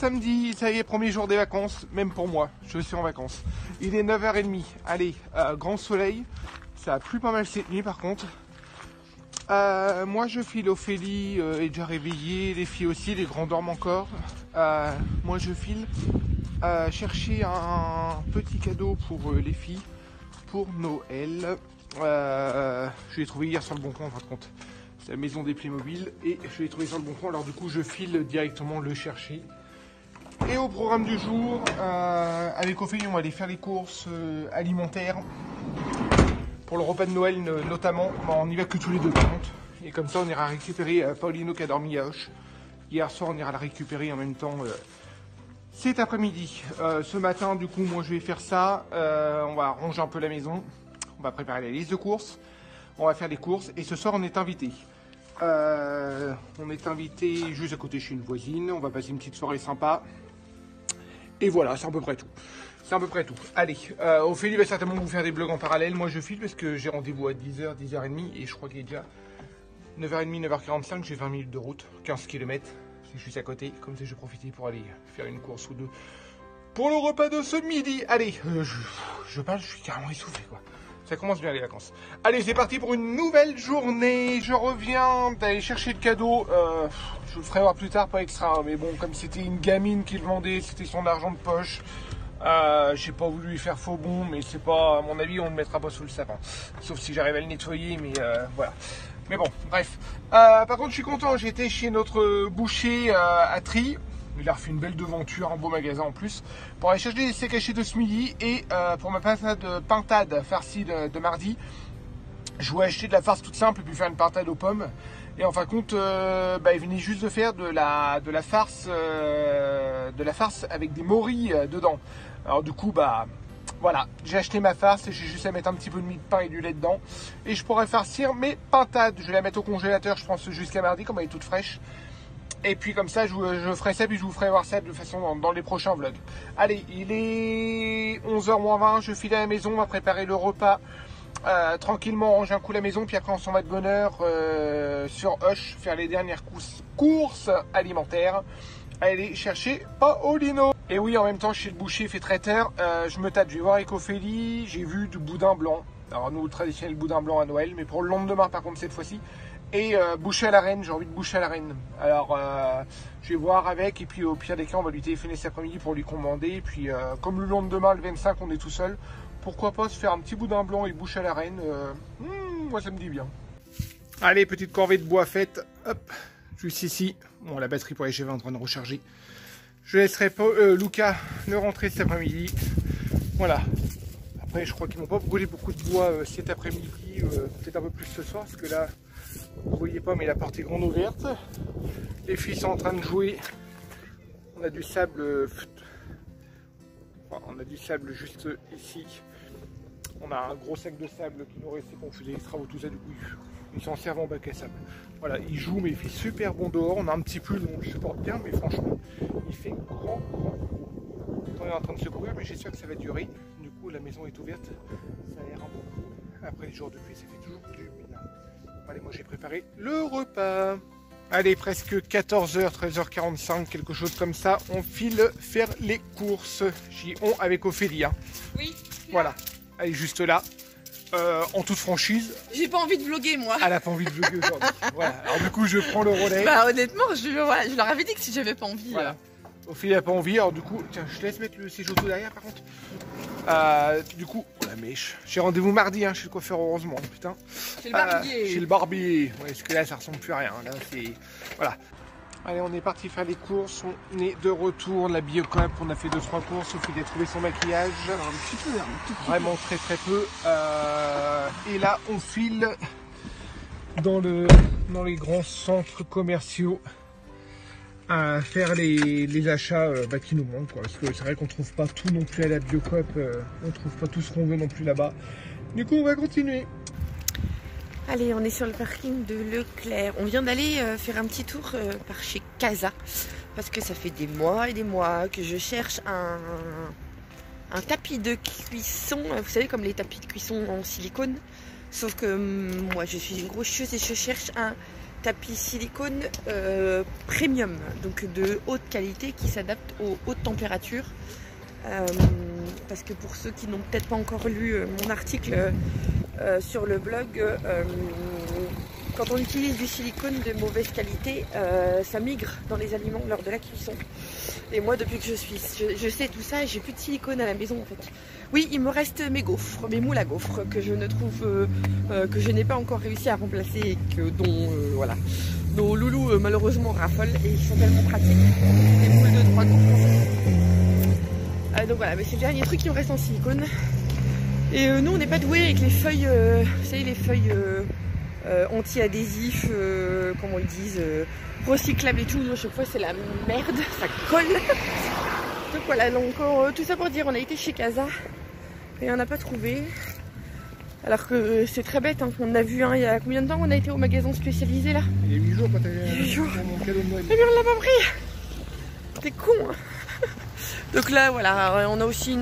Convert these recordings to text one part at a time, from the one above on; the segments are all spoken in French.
samedi, ça y est, premier jour des vacances, même pour moi, je suis en vacances. Il est 9h30, allez, grand soleil, ça a plu pas mal cette nuit par contre. Moi je file, Ophélie est déjà réveillée, les filles aussi, les grands dorment encore. Moi je file chercher un petit cadeau pour les filles, pour Noël. Je l'ai trouvé hier sur le Bon Coin en fin de compte. C'est la maison des Playmobil et je l'ai trouvé sur le Bon Coin, alors du coup je file directement le chercher. Et au programme du jour, avec Ophélie on va aller faire les courses alimentaires. Pour le repas de Noël notamment, bon, on n'y va que tous les deux par contre. Et comme ça on ira récupérer Paulino qui a dormi à Hoche. Hier soir on ira la récupérer en même temps cet après-midi. Ce matin du coup moi je vais faire ça. On va ranger un peu la maison. On va préparer la liste de courses. On va faire les courses. Et ce soir on est invité. On est invité juste à côté chez une voisine. On va passer une petite soirée sympa. Et voilà, c'est à peu près tout. C'est à peu près tout. Allez, Ophélie va certainement vous faire des vlogs en parallèle. Moi, je file parce que j'ai rendez-vous à 10h, 10h30. Et je crois qu'il est déjà 9h30, 9h45. J'ai 20 minutes de route, 15 km. C'est juste à côté. Comme ça, je vais profiter pour aller faire une course ou deux pour le repas de ce midi. Allez, je parle, je suis carrément essoufflé, quoi. Ça commence bien les vacances. Allez, c'est parti pour une nouvelle journée. Je reviens d'aller chercher le cadeau. Je le ferai voir plus tard, pas extra. Mais bon, comme c'était une gamine qui le vendait, c'était son argent de poche. J'ai pas voulu lui faire faux bon, mais c'est pas, à mon avis, on le mettra pas sous le sapin. Sauf si j'arrive à le nettoyer, mais voilà. Mais bon, bref. Par contre, je suis content. J'étais chez notre boucher à Tri. Il a refait une belle devanture, un beau magasin en plus. Pour aller chercher les steaks hachés de ce midi et pour ma pintade farcie de mardi, je voulais acheter de la farce toute simple et puis faire une pintade aux pommes. Et en fin de compte, il venait juste de faire de la farce avec des morilles dedans. Alors du coup, voilà, j'ai acheté ma farce et j'ai juste à mettre un petit peu de mie de pain et du lait dedans. Et je pourrais farcir mes pintades. Je vais la mettre au congélateur, je pense, jusqu'à mardi, comme elle est toute fraîche. Et puis comme ça, je ferai ça, puis je vous ferai voir ça de façon dans les prochains vlogs. Allez, il est 11h moins 20, je file à la maison, on va préparer le repas. Tranquillement, ranger un coup la maison, puis après on s'en va de bonne heure sur Hoche, faire les dernières courses alimentaires. Aller chercher Paulino. Et oui, en même temps, chez le boucher, il fait très tard. Je me tâte, je vais voir avec Ophélie, j'ai vu du boudin blanc. Alors nous, le traditionnel boudin blanc à Noël, mais pour le lendemain par contre cette fois-ci. Et boucher à la reine, j'ai envie de boucher à la reine. Alors je vais voir avec, et puis au pire des cas on va lui téléphoner cet après-midi pour lui commander. Et puis comme le lendemain, le 25, on est tout seul, pourquoi pas se faire un petit boudin blanc et boucher à la reine. Moi ça me dit bien. Allez, petite corvée de bois faite, hop, juste ici. Bon, la batterie pour les GV est en train de recharger. Je laisserai pas Lucas le rentrer cet après-midi. Voilà. Après je crois qu'ils m'ont pas brûlé beaucoup de bois cet après-midi, peut-être un peu plus ce soir, parce que là, vous voyez pas, mais la porte est grande ouverte. Les filles sont en train de jouer. On a du sable. On a du sable juste ici. On a un gros sac de sable qui nous restait quand on faisait les travaux, tout ça. Du coup, ils s'en servent en bac à sable. Voilà, ils jouent, mais il fait super bon dehors. On a un petit pull, on le supporte bien, mais franchement, il fait grand. On est en train de se couvrir, mais j'espère que ça va durer. Du coup, la maison est ouverte. Ça a l'air un bon coup. Après les jours de pluie, ça fait toujours du bien. Allez, moi j'ai préparé le repas. Allez, presque 14h, 13h45, quelque chose comme ça. On file faire les courses. J'y on avec Ophélie. Hein. Oui. Voilà. Elle est juste là. En toute franchise. J'ai pas envie de vlogger, moi. Elle a pas envie de vlogger aujourd'hui. Voilà. Alors du coup, je prends le relais. Bah honnêtement, je leur avais dit que si j'avais pas envie. Voilà. Ophélie n'a pas envie, alors du coup, tiens, je te laisse mettre le séjour tout derrière par contre. Du coup, oh la mèche. J'ai rendez-vous mardi chez le coiffeur, heureusement, putain. Chez le barbier. Chez le barbier. Ouais, parce que là, ça ressemble plus à rien. Là, c'est. Voilà. Allez, on est parti faire les courses. On est de retour. La Biocop, on a fait 2-3 courses. Ophélie a trouvé son maquillage. Un petit peu, vraiment très peu. Et là, on file dans les grands centres commerciaux. À faire les achats qui nous manquent, quoi. Parce que c'est vrai qu'on trouve pas tout non plus à la Biocop, on trouve pas tout ce qu'on veut non plus là-bas. Du coup on va continuer. Allez, on est sur le parking de Leclerc. On vient d'aller faire un petit tour par chez Casa. Parce que ça fait des mois et des mois que je cherche un tapis de cuisson. Vous savez, comme les tapis de cuisson en silicone. Sauf que moi je suis une grosse chieuse et je cherche un tapis silicone premium, donc de haute qualité qui s'adapte aux hautes températures. Parce que pour ceux qui n'ont peut-être pas encore lu mon article sur le blog, quand on utilise du silicone de mauvaise qualité, ça migre dans les aliments lors de la cuisson. Et moi, depuis que je sais tout ça, j'ai plus de silicone à la maison en fait. Oui, il me reste mes gaufres, mes moules à gaufres que je ne trouve, que je n'ai pas encore réussi à remplacer et dont voilà, nos loulous malheureusement raffolent et ils sont tellement pratiques. Des moules de 3 gaufres. Donc voilà, mais c'est le dernier truc qui me reste en silicone. Et nous, on n'est pas doués avec les feuilles, vous savez, les feuilles anti-adhésifs, comment ils disent, recyclables et tout. À chaque fois, c'est la merde, ça colle. Donc voilà, donc tout ça pour dire, on a été chez Casa et on n'a pas trouvé. Alors que c'est très bête, hein. On a vu il y a combien de temps on a été au magasin spécialisé là? Il y a 8 jours quand t'as 8 jours. Mon cadeau de Noël. Mais on l'a pas pris. T'es con, hein. Donc là, voilà, on a aussi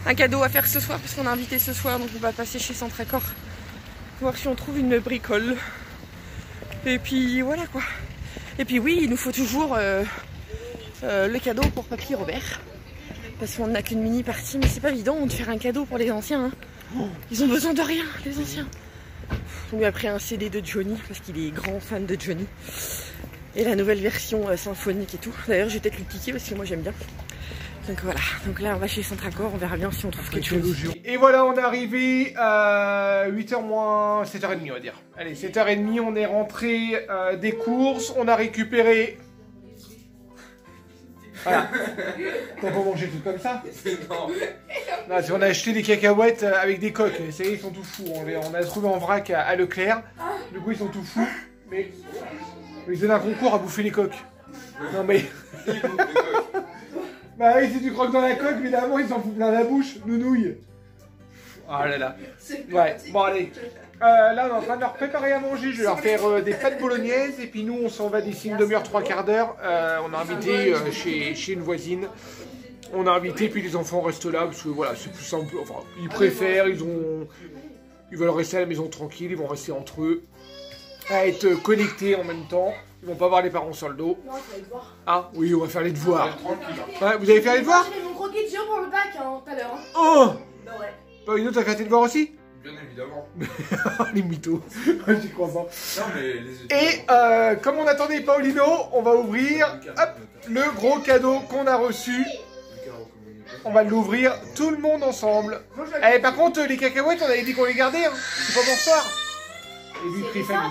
un cadeau à faire ce soir parce qu'on a invité ce soir, donc on va passer chez Centracor voir si on trouve une bricole. Et puis voilà quoi. Et puis oui, il nous faut toujours le cadeau pour Papy Robert parce qu'on n'a qu'une mini partie, mais c'est pas évident de faire un cadeau pour les anciens. Hein. Ils ont besoin de rien, les anciens. On lui a pris un CD de Johnny parce qu'il est grand fan de Johnny. Et la nouvelle version symphonique et tout. D'ailleurs, je vais peut-être lui piquer parce que moi j'aime bien. Donc voilà, donc là on va chez Centracor, on verra bien si on trouve quelque chose. Et voilà, on est arrivé à 8h moins 7h30 on va dire. Allez, 7h30, on est rentré des courses, on a récupéré... Voilà. T'as pas mangé tout comme ça? Non. Non, on a acheté des cacahuètes avec des coques, ça y est, ils sont tout fous. On a trouvé en vrac à Leclerc, du coup ils sont tout fous, mais... Ils donnent un concours à bouffer les coques. Non mais... Bah oui, si tu croques dans la coque, évidemment, ils s'en foutent plein la bouche. Nounouille. Oh là là. Ouais, bon allez. Là, on est en train de leur préparer à manger. Je vais leur faire des pâtes bolognaises. Et puis nous, on s'en va d'ici une demi-heure, 3/4 d'heure. On a invité chez une voisine. On a invité, puis les enfants restent là. Parce que voilà, c'est plus simple. Enfin, ils préfèrent, ils veulent rester à la maison tranquille. Ils vont rester entre eux. À être connectés en même temps. Ils vont pas voir les parents sur le dos. Non, je vais les devoirs. Ah oui, on va faire les devoirs. Ouais, vous allez faire les devoirs? J'ai mon croquis de géo pour le bac tout à l'heure. Hein. Oh Bah ouais. Paulino, t'as fait tes devoirs aussi? Bien évidemment. Les mythos. J'y crois pas. Non, mais les Et comme on attendait Paulino, on va ouvrir hop, le gros cadeau qu'on a reçu. On va l'ouvrir tout le monde ensemble. Eh, par contre, les cacahuètes, on avait dit qu'on les gardait. Hein. C'est pas pour ce soir. Et lui, prix famille.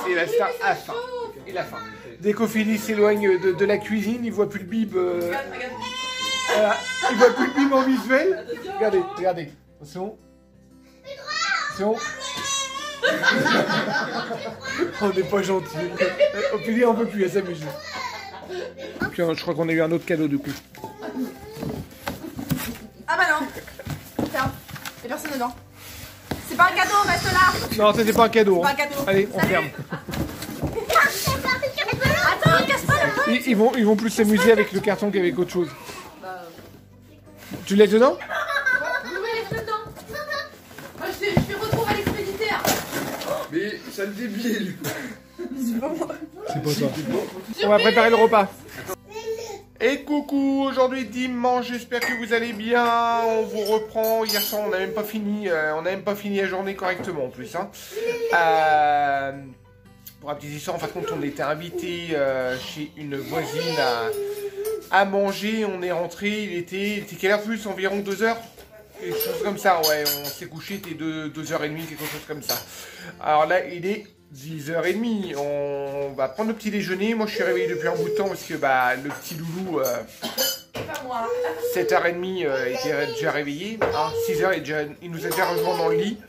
C'est la star à la fin. Et la fin. Dès qu'Ophélie s'éloigne de la cuisine, il voit plus le bib. Voilà. Il voit plus le bib en visuel. Regardez, regardez. Attention. Attention. On n'est pas gentil. Ophélie, on peut plus, elle s'amuse. Puis je crois qu'on a eu un autre cadeau du coup. Ah bah non. Ferme. Y'a personne dedans. C'est pas un cadeau, reste là. Non, ça c'est pas un cadeau. Pas un cadeau. Allez, on Salut. ferme. Attends, casse pas le truc. Ils vont plus s'amuser avec le carton qu'avec autre chose. Tu le laisses dedans? Oui, laisse dedans. Moi, je vais retrouver l'expéditeur. Mais ça le débile. C'est pas moi. C'est pas ça. On va préparer le repas. Et coucou, aujourd'hui dimanche, j'espère que vous allez bien. On vous reprend. Hier soir, on n'a même pas fini. On n'a même pas fini la journée correctement en plus. Hein. Pour la petite histoire, en fin de compte, on était invité chez une voisine à manger. On est rentré. Il était quelle heure plus? Environ 2 heures. Quelque chose comme ça. Ouais, on s'est couché. C'était 2h30, quelque chose comme ça. Alors là, il est 10h30, on va prendre le petit déjeuner. Moi je suis réveillé depuis un bout de temps parce que bah, le petit loulou 7h30 était déjà réveillé, hein, 6h il nous a déjà rejoint dans le lit.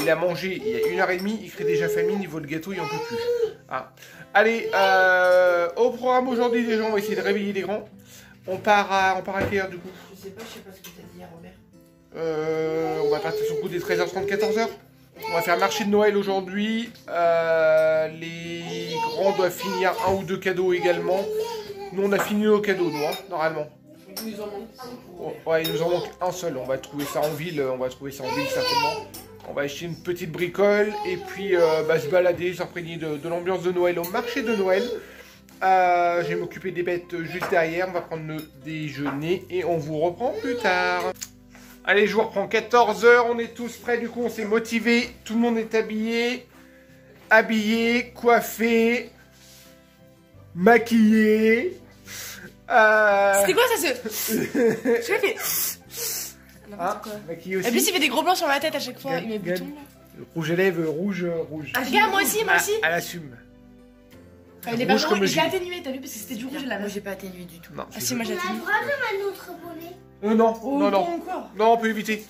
Il a mangé il y a 1h30, il crée déjà famine, niveau de gâteau il en peut plus. Hein. Allez, au programme aujourd'hui déjà on va essayer de réveiller les grands. On part à quelle heure du coup? Je sais pas ce que t'as dit hier Robert. On va partir sur le coup des 13h30, 14h. On va faire marché de Noël aujourd'hui. Les grands doivent finir 1 ou 2 cadeaux également. Nous, on a fini nos cadeaux, nous, hein, normalement. Il nous en manque un. Oh, ouais, il nous en manque un seul. On va trouver ça en ville. On va trouver ça en ville certainement. On va acheter une petite bricole et puis se balader, s'imprégner de l'ambiance de Noël au marché de Noël. Je vais m'occuper des bêtes juste derrière. On va prendre le déjeuner et on vous reprend plus tard. Allez, je vous reprends 14 h. On est tous prêts. Du coup, on s'est motivés. Tout le monde est habillé, coiffé, maquillé. C'était quoi ça Je fais. Ah, maquillé aussi. Et puis il fait des gros blancs sur ma tête à chaque fois. Il met Regarde. bouton. Rouge à lèvres, rouge. Ah, regarde, moi aussi. Elle assume. Il est pas Rouge comme le je l'ai gilet. atténué, t'as vu, parce que c'était du rouge là. Moi j'ai pas atténué du tout. Non, Ah si, moi j'ai atténué. notre bonnet. non, Oh, non, non. encore. Non, on peut éviter.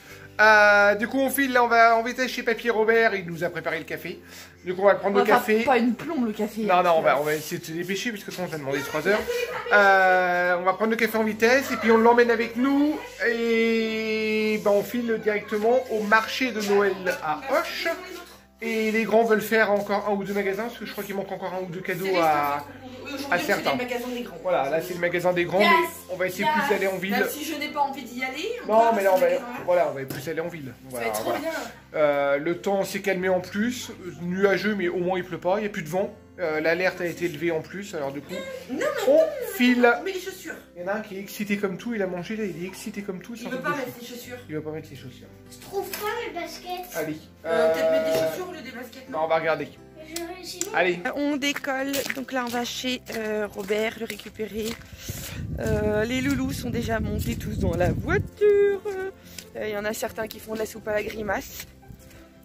Du coup, on file, là, on va chez Papy Robert. Il nous a préparé le café. Du coup, on va prendre le café. Pas une plombe le café. Non, on va essayer de se dépêcher, puisque sinon, on va demander 3 heures. On va prendre le café en vitesse, et puis on l'emmène avec nous. Et on file directement au marché de Noël à Auch. Et les grands veulent faire encore 1 ou 2 magasins, parce que je crois qu'il manque encore 1 ou 2 cadeaux à certains. C'est le magasin des grands. Voilà, là c'est le magasin des grands, mais on va essayer plus d'aller en ville. Même si je n'ai pas envie d'y aller. Non, mais là on va plus aller en ville. Ça va être trop bien. Le temps s'est calmé en plus, nuageux, mais au moins il pleut pas, il n'y a plus de vent. L'alerte a été levée en plus, alors du coup, on file. Mais les chaussures. Il y en a un qui est excité comme tout, il a mangé là, il est excité comme tout. Il veut pas mettre les chaussures. Il veut pas mettre ses chaussures. Je trouve pas mes baskets. Allez. Peut-être mettre des chaussures au lieu des baskets. Non, on va regarder. Sinon, Allez. On décolle, donc là on va chez Robert le récupérer. Les loulous sont déjà montés tous dans la voiture. Il y en a certains qui font de la soupe à la grimace.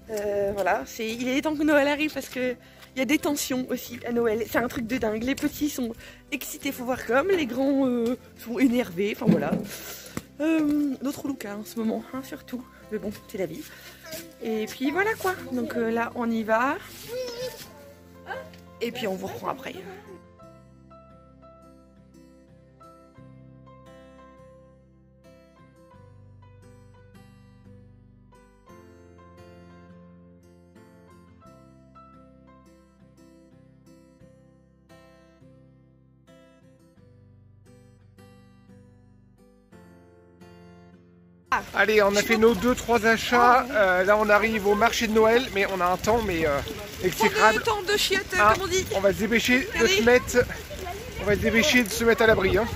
Voilà, il est temps que Noël arrive parce que il y a des tensions aussi à Noël. C'est un truc de dingue. Les petits sont excités, faut voir comme. Les grands sont énervés. Enfin voilà. Notre look en ce moment, hein, surtout. Mais bon, c'est la vie. Et puis voilà quoi. Donc là, on y va. Et puis on vous reprend après. Allez, on a fait nos 2-3 achats. Là, on arrive au marché de Noël, mais on a un temps exécrable. Le temps de chiottes, Ah, comme on dit. on va se dépêcher de se mettre. On va se dépêcher de se mettre à l'abri. Hein.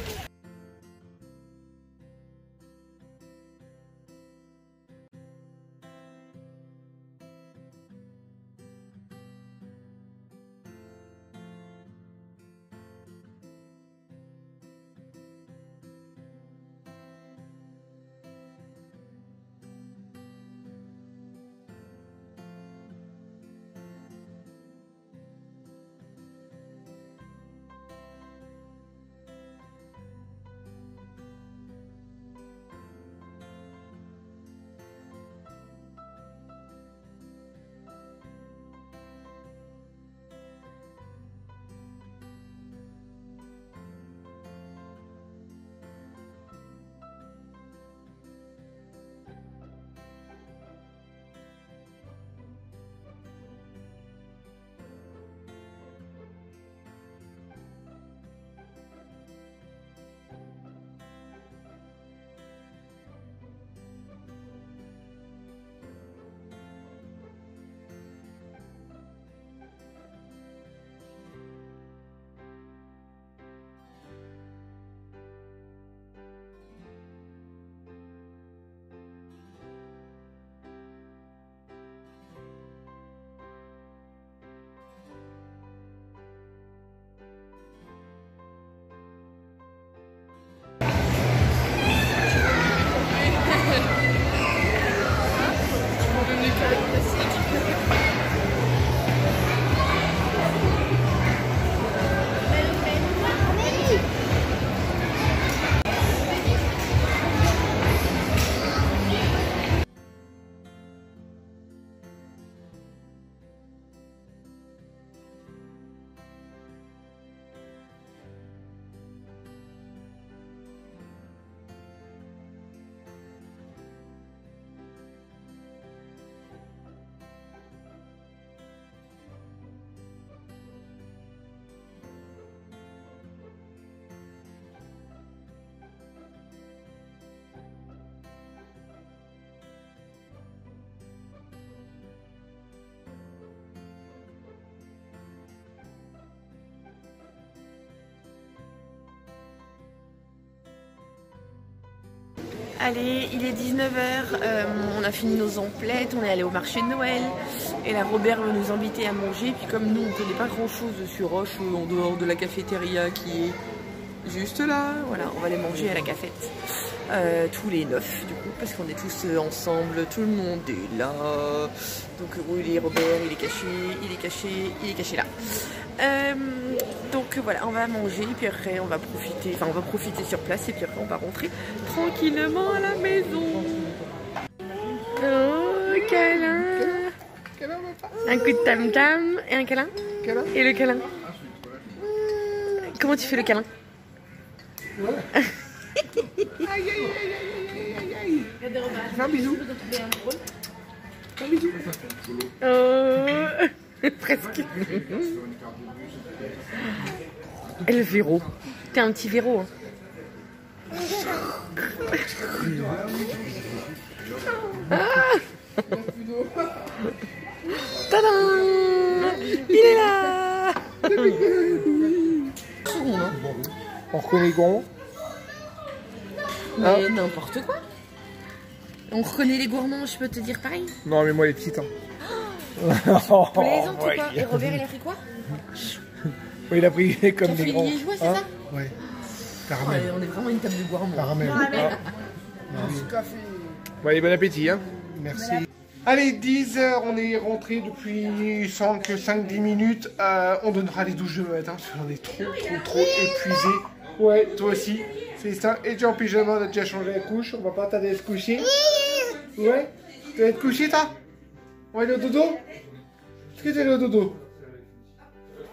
Allez, il est 19h, on a fini nos emplettes, on est allé au marché de Noël. Et là, Robert veut nous inviter à manger. Puis comme nous, on ne connaît pas grand-chose sur Roche, en dehors de la cafétéria qui est juste là. Voilà, on va aller manger à la cafette. Tous les 9 du coup, parce qu'on est tous ensemble, tout le monde est là. Donc oui, Robert, il est caché là. Donc voilà, on va manger, puis après on va profiter sur place, et puis après on va rentrer tranquillement à la maison. Oh, câlin. Un coup de tam-tam et un câlin. Et le câlin. Comment tu fais le câlin? Aïe, aïe, aïe, aïe, aïe, aïe. Fais un bisou. Un bisou. Oh, presque. Et le verrou. T'es un petit verrou. Hein. Ah. Tadam! Il est là! On reconnaît Gon. Mais n'importe quoi. On reconnaît les gourmands, je peux te dire pareil. Non, mais moi les petites. Hein. Plaisante ou quoi? Et Robert, il a pris quoi? Oui, il a pris comme des grands. Liégeois, c'est ça? Ouais. Oh, Caramel. on est vraiment une table de gourmands. Caramel. Café. Bon, allez, bon appétit. Hein. Merci. Allez, 10h, on est rentré depuis 5-10 minutes. On donnera les douches demain matin parce qu'on est trop épuisé. Ouais, toi aussi. C'est ça. Et tu es en pyjama, on a déjà changé la couche. On va pas tarder à se coucher. Ouais. Tu vas être couché, toi? On va aller au dodo? Est-ce que tu vas aller au dodo?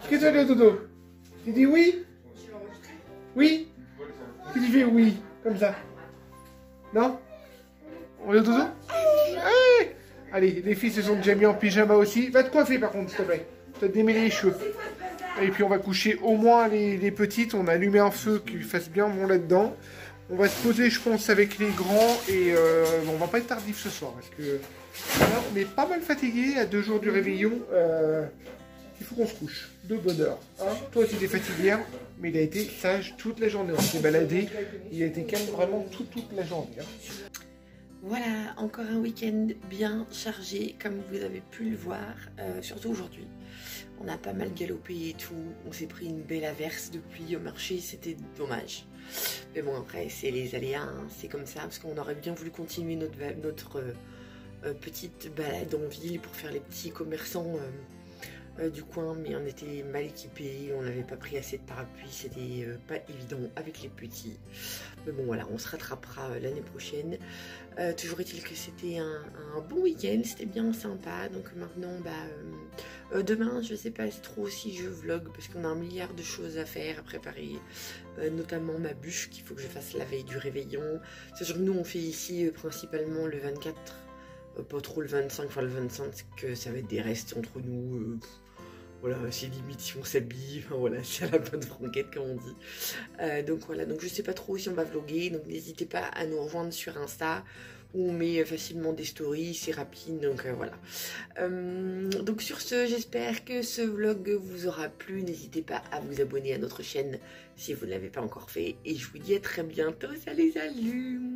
Est-ce que tu vas aller au dodo? Tu dis oui? Oui? Tu dis fais oui, comme ça. Non? On va aller au dodo? Allez. Allez, les filles se sont déjà mis en pyjama aussi. Va te coiffer par contre, s'il te plaît. Tu vas te démêler les cheveux. Et puis on va coucher au moins les petites. On a allumé un feu qui fasse bien bon là-dedans. On va se poser, je pense, avec les grands. Et on va pas être tardif ce soir. Parce que là, on est pas mal fatigué à 2 jours du réveillon. Il faut qu'on se couche. De bonne heure. Hein, toi aussi, t'es fatigué. Hein, mais il a été sage toute la journée. On s'est baladé. Il a été calme vraiment toute la journée. Hein. Voilà, encore un week-end bien chargé, comme vous avez pu le voir, surtout aujourd'hui. On a pas mal galopé et tout, on s'est pris une belle averse depuis au marché, c'était dommage. Mais bon, après, c'est les aléas, hein, c'est comme ça, parce qu'on aurait bien voulu continuer notre petite balade en ville pour faire les petits commerçants du coin, mais on était mal équipés, on n'avait pas pris assez de parapluies, c'était pas évident avec les petits. Mais bon voilà, on se rattrapera l'année prochaine. Toujours est-il que c'était un bon week-end, c'était bien sympa. Donc maintenant, demain, je sais pas trop si je vlog parce qu'on a un milliard de choses à faire, à préparer, notamment ma bûche qu'il faut que je fasse la veille du réveillon. Sachant que nous, on fait ici principalement le 24, pas trop le 25, enfin le 25, que ça va être des restes entre nous. Voilà, c'est limite si on s'habille, enfin, voilà, c'est à la bonne franquette comme on dit. Donc voilà, donc je sais pas trop si on va vlogger, donc n'hésitez pas à nous rejoindre sur Insta, où on met facilement des stories, c'est rapide, donc voilà. Donc sur ce, j'espère que ce vlog vous aura plu, n'hésitez pas à vous abonner à notre chaîne si vous ne l'avez pas encore fait, et je vous dis à très bientôt, salut!